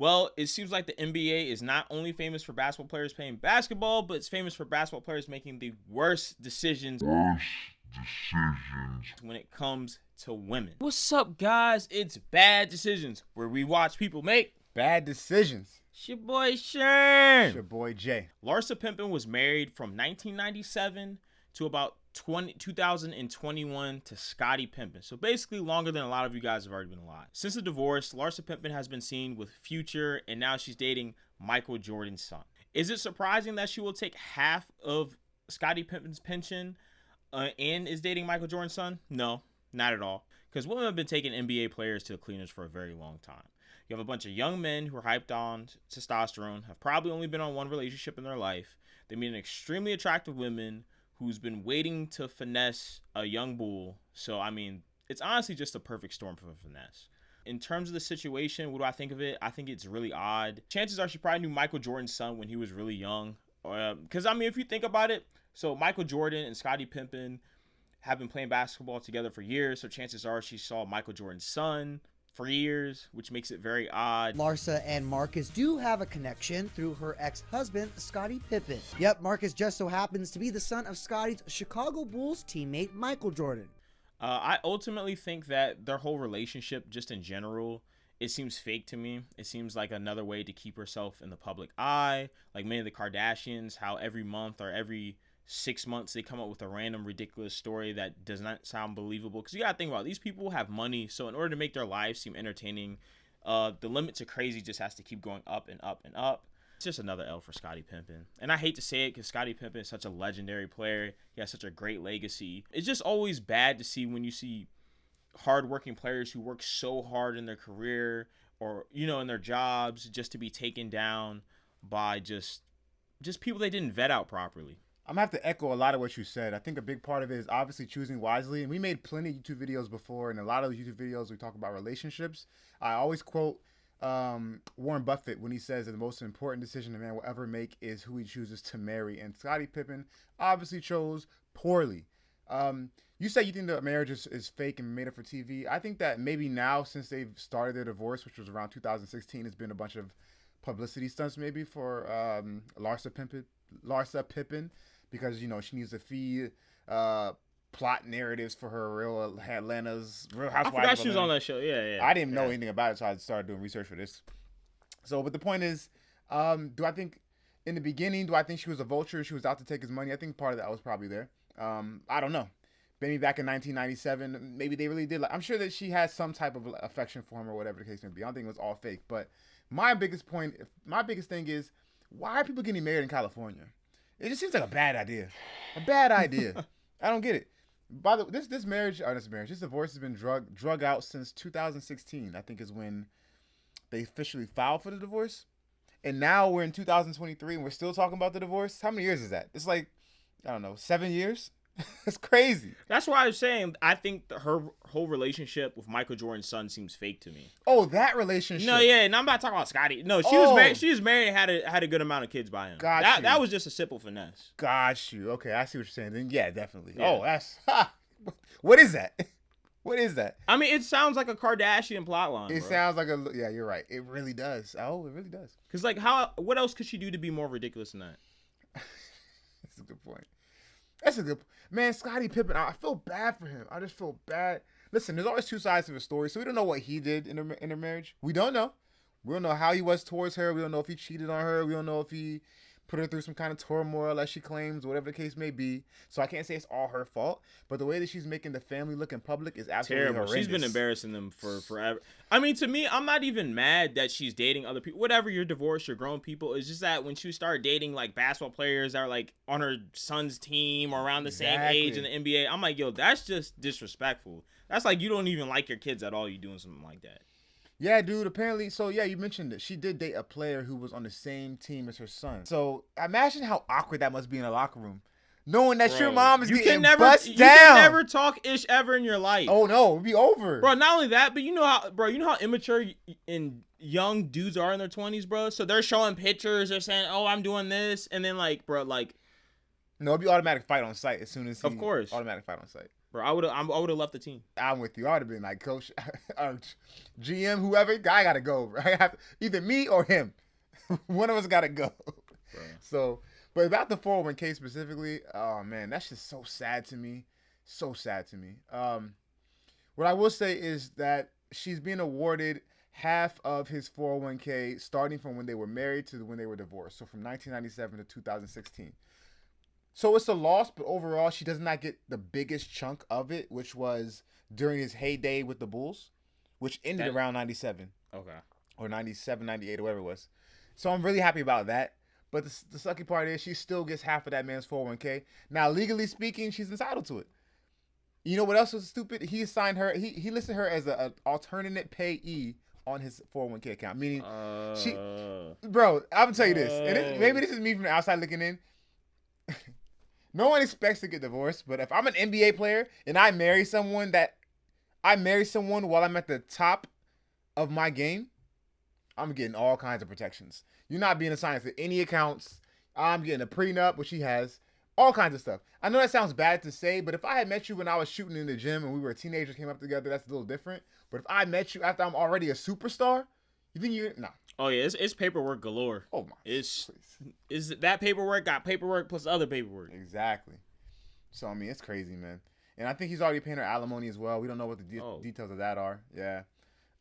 Well, it seems like the NBA is not only famous for basketball players playing basketball, but it's famous for basketball players making the worst decisions when it comes to women. What's up, guys? It's Bad Decisions, where we watch people make bad decisions. It's your boy Shern. It's your boy Jay. Larsa Pippen was married from 1997 to about 2021 to Scottie Pippen. So basically longer than a lot of you guys have already been alive. Since the divorce, Larsa Pippen has been seen with Future, and now she's dating Michael Jordan's son. Is it surprising that she will take half of Scottie Pippen's pension and is dating Michael Jordan's son? No, not at all. Because women have been taking NBA players to the cleaners for a very long time. You have a bunch of young men who are hyped on testosterone, have probably only been on one relationship in their life. They meet an extremely attractive woman who's been waiting to finesse a young bull. So, I mean, it's honestly just a perfect storm for finesse. In terms of the situation, what do I think of it? I think it's really odd. Chances are she probably knew Michael Jordan's son when he was really young. Because, I mean, if you think about it, so Michael Jordan and Scottie Pippen have been playing basketball together for years. So chances are she saw Michael Jordan's son for years, which makes it very odd. Larsa and Marcus do have a connection through her ex-husband, Scottie Pippen. Yep, Marcus just so happens to be the son of Scottie's Chicago Bulls teammate, Michael Jordan. I ultimately think that their whole relationship, just in general, it seems fake to me. It seems like another way to keep herself in the public eye. Like many of the Kardashians, how every month or every 6 months they come up with a random ridiculous story that does not sound believable, because you gotta think about it. These people have money, so in order to make their lives seem entertaining, the limit to crazy just has to keep going up and up and up. It's just another L for Scottie Pippen, and I hate to say it because Scottie Pippen is such a legendary player. He has such a great legacy. It's just always bad to see when you see hardworking players who work so hard in their career or in their jobs just to be taken down by just people they didn't vet out properly. I'm going to have to echo a lot of what you said. I think a big part of it is obviously choosing wisely. And we made plenty of YouTube videos before, and a lot of YouTube videos we talk about relationships. I always quote Warren Buffett when he says that the most important decision a man will ever make is who he chooses to marry. And Scottie Pippen obviously chose poorly. You said you think the marriage is fake and made up for TV. I think that maybe now, since they've started their divorce, which was around 2016, it's been a bunch of publicity stunts maybe for Larsa Pippen. Because, she needs to feed plot narratives for her Real Housewives. I forgot she was on that show. Yeah. I didn't know anything about it, so I started doing research for this. So, but the point is, do I think in the beginning, she was a vulture? She was out to take his money? I think part of that was probably there. I don't know. Maybe back in 1997, maybe they really did. I'm sure that she had some type of affection for him or whatever the case may be. I don't think it was all fake. But my biggest thing is, why are people getting married in California? It just seems like a bad idea. I don't get it. By the way, this divorce has been drug out since 2016. I think is when they officially filed for the divorce. And now we're in 2023 and we're still talking about the divorce. How many years is that? It's like, I don't know, 7 years? It's crazy. That's why I was saying I think her whole relationship with Michael Jordan's son seems fake to me. Oh, that relationship. No, yeah, and I'm not talking about Scottie. No, she was married. She was married and had a good amount of kids by him. That was just a simple finesse. Got you. Okay, I see what you're saying. Then yeah, definitely. Yeah. Oh, that's what is that? What is that? I mean, it sounds like a Kardashian plotline. It sounds like yeah, you're right. It really does. Oh, it really does. Because what else could she do to be more ridiculous than that? That's a good point. Man, Scottie Pippen, I feel bad for him. I just feel bad. Listen, there's always two sides to the story, so we don't know what he did in their marriage. We don't know. We don't know how he was towards her. We don't know if he cheated on her. We don't know if he put her through some kind of turmoil, as she claims, whatever the case may be. So I can't say it's all her fault, but the way that she's making the family look in public is absolutely terrible. Horrendous. She's been embarrassing them for forever. I mean, to me, I'm not even mad that she's dating other people. Whatever, you're divorced, you're grown people. It's just that when she started dating like basketball players that are like on her son's team or around the same age in the NBA, I'm like, yo, that's just disrespectful. That's like you don't even like your kids at all. You doing something like that. Yeah, dude, apparently, so yeah, you mentioned it. She did date a player who was on the same team as her son. So imagine how awkward that must be in a locker room. Knowing that your mom is getting bust down. You can never talk ish ever in your life. Oh, no, it'll be over. Bro, not only that, but you know how immature and young dudes are in their 20s, bro? So they're showing pictures, they're saying, oh, I'm doing this, and then no, it'll be automatic fight on site as soon as Of course. Automatic fight on site. Bro, I would have left the team. I'm with you. I would have been like, coach, GM, whoever, guy got to go. Right? Either me or him. One of us got to go. Bro. So, but about the 401k specifically, oh man, that's just so sad to me. So sad to me. What I will say is that she's being awarded half of his 401k starting from when they were married to when they were divorced. So from 1997 to 2016. So it's a loss, but overall, she does not get the biggest chunk of it, which was during his heyday with the Bulls, which ended around 97. Okay. Or 97, 98, or whatever it was. So I'm really happy about that. But the sucky part is she still gets half of that man's 401k. Now, legally speaking, she's entitled to it. You know what else was stupid? He assigned her, he listed her as an alternate payee on his 401k account. Meaning, bro, I'm going to tell you this. And maybe this is me from the outside looking in. No one expects to get divorced, but if I'm an NBA player and I marry someone while I'm at the top of my game, I'm getting all kinds of protections. You're not being assigned to any accounts. I'm getting a prenup, which he has, all kinds of stuff. I know that sounds bad to say, but if I had met you when I was shooting in the gym and we were teenagers, came up together, that's a little different. But if I met you after I'm already a superstar, you think you're no. Oh yeah, it's paperwork galore. Oh my! Is that paperwork got paperwork plus other paperwork? Exactly. So I mean, it's crazy, man. And I think he's already paying her alimony as well. We don't know what the details of that are. Yeah.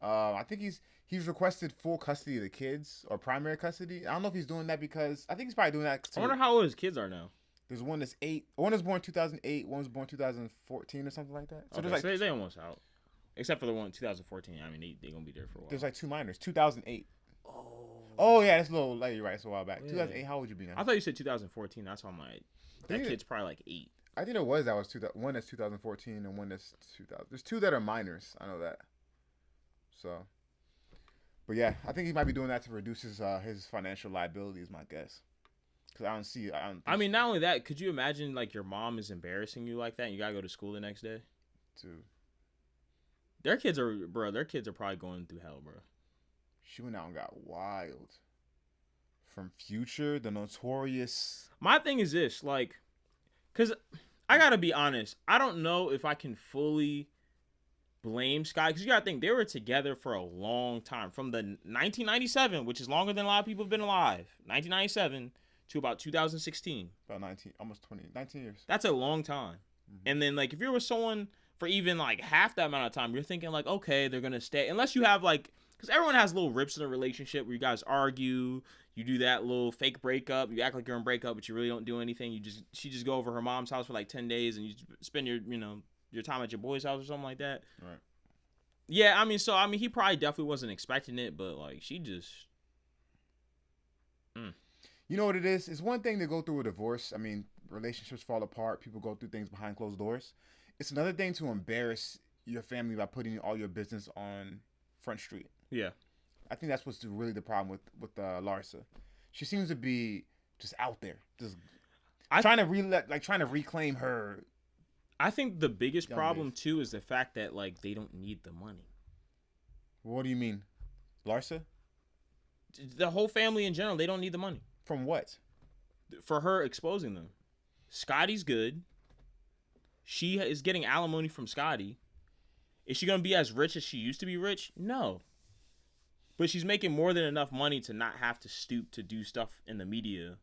I think he's requested full custody of the kids or primary custody. I don't know if he's doing that because I think he's probably doing that. I wonder how old his kids are now. There's one that's 8. One was born 2008. One was born 2014 or something like that. So okay, there's like they almost out, except for the one 2014. I mean, they gonna be there for a while. There's like 2 minors. 2008. Oh yeah, that's a little late. You're right. It's a while back. Yeah. 2008. How would you be now? I thought you said 2014. That's why I'm like, that kid's probably like 8. I think that was one that's 2014 and one that's 2000. There's 2 that are minors. I know that. So, but yeah, I think he might be doing that to reduce his financial liability, is my guess. Because I don't see. I mean, not only that, could you imagine like your mom is embarrassing you like that, and you gotta go to school the next day? Dude, their kids are probably going through hell, bro. She went out and got wild. From Future, the notorious. My thing is this, like, because I gotta be honest, I don't know if I can fully blame Scottie, because you gotta think they were together for a long time, from the 1997, which is longer than a lot of people have been alive, 1997 to about 2016. About 19 years. That's a long time. Mm-hmm. And then like if you're with someone for even like half that amount of time, you're thinking like, okay, they're gonna stay, unless you have like, because everyone has little rips in a relationship where you guys argue, you do that little fake breakup, you act like you're in breakup, but you really don't do anything. She just go over her mom's house for like 10 days and you spend your time at your boy's house or something like that. Right. Yeah, I mean, he probably definitely wasn't expecting it, but like she just. You know what it is? It's one thing to go through a divorce. I mean, relationships fall apart. People go through things behind closed doors. It's another thing to embarrass your family by putting all your business on Front Street. Yeah. I think that's what's really the problem with Larsa. She seems to be just out there, just trying to reclaim her. I think the biggest problem too is the fact that like they don't need the money. What do you mean, Larsa? The whole family in general, they don't need the money. From what? For her exposing them. Scottie's good. She is getting alimony from Scottie. Is she going to be as rich as she used to be rich? No. But she's making more than enough money to not have to stoop to do stuff in the media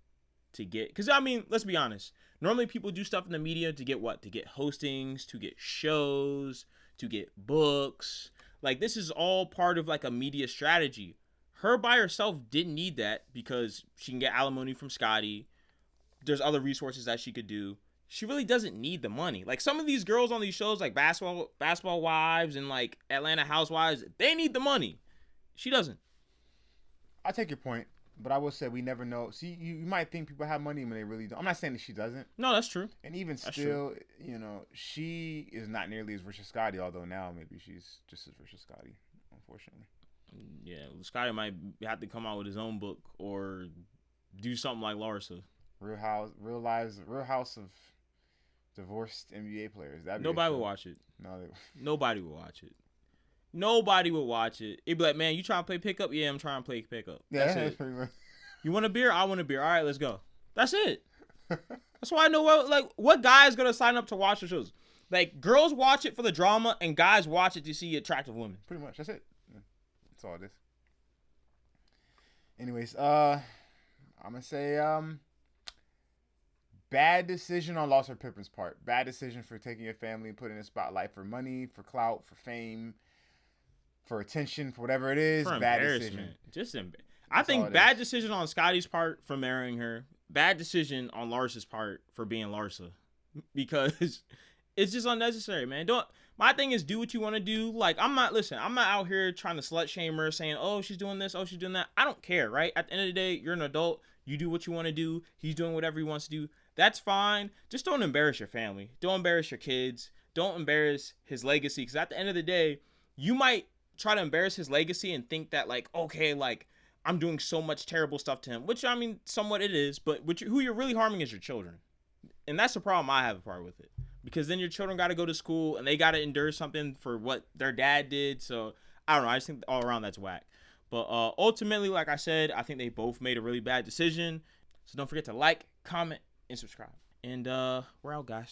to get... Because, I mean, let's be honest. Normally people do stuff in the media to get what? To get hostings, to get shows, to get books. Like, this is all part of, like, a media strategy. Her by herself didn't need that because she can get alimony from Scottie. There's other resources that she could do. She really doesn't need the money. Like some of these girls on these shows, like Basketball Wives and like Atlanta Housewives, they need the money. She doesn't. I take your point, but I will say we never know. See, you might think people have money when they really don't. I'm not saying that she doesn't. No, that's true. And even still, she is not nearly as rich as Scottie, although now maybe she's just as rich as Scottie, unfortunately. Yeah, Scottie might have to come out with his own book or do something like Larsa. Real House of Divorced NBA Players. Nobody would watch it. No, nobody would watch it. Nobody would watch it. It'd be like, man, you trying to play pickup? Yeah, I'm trying to play pickup. That's it. Pretty much. You want a beer? I want a beer. All right, let's go. That's it. That's why I know what guy is gonna sign up to watch the shows. Like, girls watch it for the drama, and guys watch it to see attractive women. Pretty much. That's it. Yeah. That's all it is. Anyways, I'm gonna say bad decision on Larsa Pippen's part. Bad decision for taking your family and putting in a spotlight for money, for clout, for fame, for attention, for whatever it is. For bad embarrassment. decision. I think bad decision on Scottie's part for marrying her. Bad decision on Larsa's part for being Larsa. Because it's just unnecessary, man. My thing is, do what you want to do. Like, I'm not out here trying to slut shame her, saying, oh, she's doing this, oh, she's doing that. I don't care, right? At the end of the day, you're an adult. You do what you want to do. He's doing whatever he wants to do. That's fine. Just don't embarrass your family. Don't embarrass your kids. Don't embarrass his legacy. Because at the end of the day, you might try to embarrass his legacy and think that, like, okay, like, I'm doing so much terrible stuff to him. Which, I mean, somewhat it is. But who you're really harming is your children. And that's the problem I have a part with it. Because then your children got to go to school and they got to endure something for what their dad did. So, I don't know. I just think all around that's whack. But ultimately, like I said, I think they both made a really bad decision. So don't forget to like, comment, and subscribe. And we're out, guys.